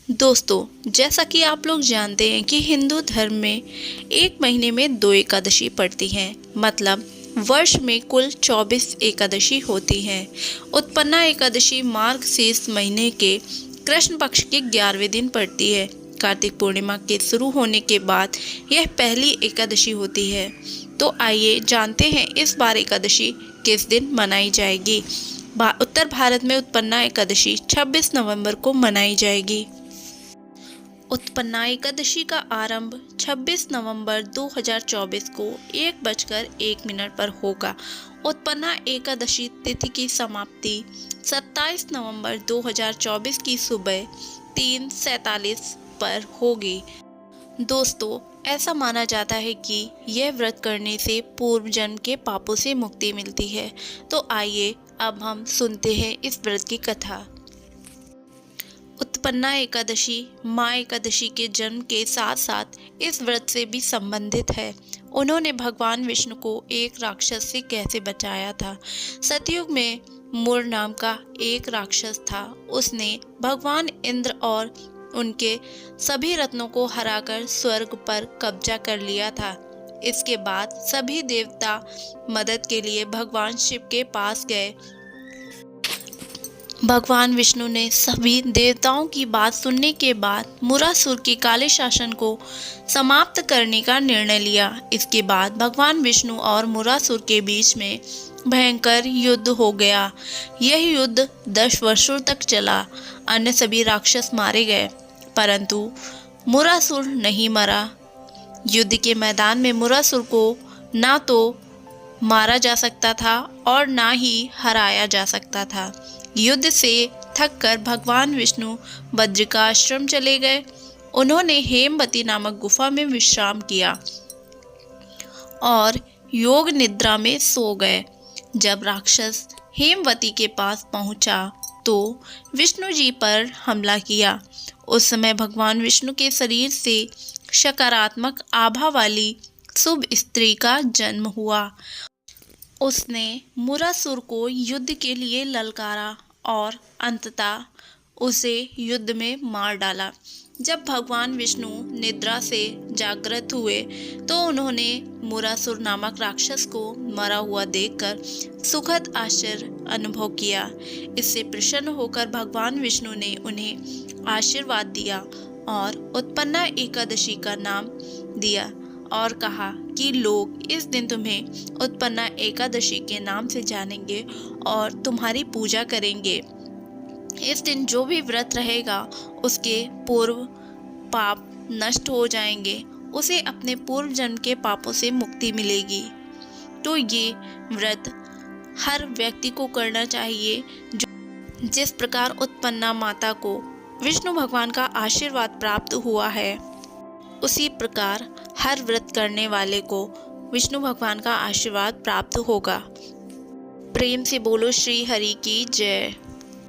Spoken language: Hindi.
दोस्तों, जैसा कि आप लोग जानते हैं कि हिंदू धर्म में एक महीने में 2 एकादशी पड़ती हैं। मतलब वर्ष में कुल 24 एकादशी होती हैं। उत्पन्ना एकादशी मार्गशीर्ष महीने के कृष्ण पक्ष के 11वें दिन पड़ती है। कार्तिक पूर्णिमा के शुरू होने के बाद यह पहली एकादशी होती है। तो आइए जानते हैं इस बार एकादशी किस दिन मनाई जाएगी। उत्तर भारत में उत्पन्ना एकादशी 26 नवंबर को मनाई जाएगी। उत्पन्ना एकादशी का आरंभ 26 नवंबर 2024 को 1:01 पर होगा। उत्पन्ना एकादशी तिथि की समाप्ति 27 नवंबर 2024 की सुबह 3:47 पर होगी। दोस्तों, ऐसा माना जाता है कि यह व्रत करने से पूर्व जन्म के पापों से मुक्ति मिलती है। तो आइए अब हम सुनते हैं इस व्रत की कथा। उत्पन्ना एकादशी माँ एकादशी के जन्म के साथ साथ इस व्रत से भी संबंधित है। उन्होंने भगवान विष्णु को एक राक्षस से कैसे बचाया था। सतयुग में मुर नाम का एक राक्षस था। उसने भगवान इंद्र और उनके सभी रत्नों को हराकर स्वर्ग पर कब्जा कर लिया था। इसके बाद सभी देवता मदद के लिए भगवान शिव के पास गए। भगवान विष्णु ने सभी देवताओं की बात सुनने के बाद मुरासुर के काले शासन को समाप्त करने का निर्णय लिया। इसके बाद भगवान विष्णु और मुरासुर के बीच में भयंकर युद्ध हो गया। यह युद्ध 10 वर्षों तक चला। अन्य सभी राक्षस मारे गए, परंतु मुरासुर नहीं मरा। युद्ध के मैदान में मुरासुर को ना तो मारा जा सकता था और ना ही हराया जा सकता था। युद्ध से थककर भगवान विष्णु बद्रिकाश्रम चले गए। उन्होंने हेमवती नामक गुफा में विश्राम किया और योग निद्रा में सो गए। जब राक्षस हेमवती के पास पहुंचा तो विष्णु जी पर हमला किया। उस समय भगवान विष्णु के शरीर से सकारात्मक आभा वाली शुभ स्त्री का जन्म हुआ। उसने मुरासुर को युद्ध के लिए ललकारा और अंततः उसे युद्ध में मार डाला। जब भगवान विष्णु निद्रा से जागृत हुए तो उन्होंने मुरासुर नामक राक्षस को मरा हुआ देखकर सुखद आश्चर्य अनुभव किया। इससे प्रसन्न होकर भगवान विष्णु ने उन्हें आशीर्वाद दिया और उत्पन्ना एकादशी का नाम दिया और कहा कि लोग इस दिन तुम्हें उत्पन्ना एकादशी के नाम से जानेंगे और तुम्हारी पूजा करेंगे। इस दिन जो भी व्रत रहेगा उसके पूर्व पाप नष्ट हो जाएंगे। उसे अपने पूर्व जन्म के पापों से मुक्ति मिलेगी। तो ये व्रत हर व्यक्ति को करना चाहिए। जिस प्रकार उत्पन्ना माता को विष्णु भगवान का आशीर्वाद प्राप्त हुआ है, उसी प्रकार हर व्रत करने वाले को विष्णु भगवान का आशीर्वाद प्राप्त होगा। प्रेम से बोलो श्री हरि की जय।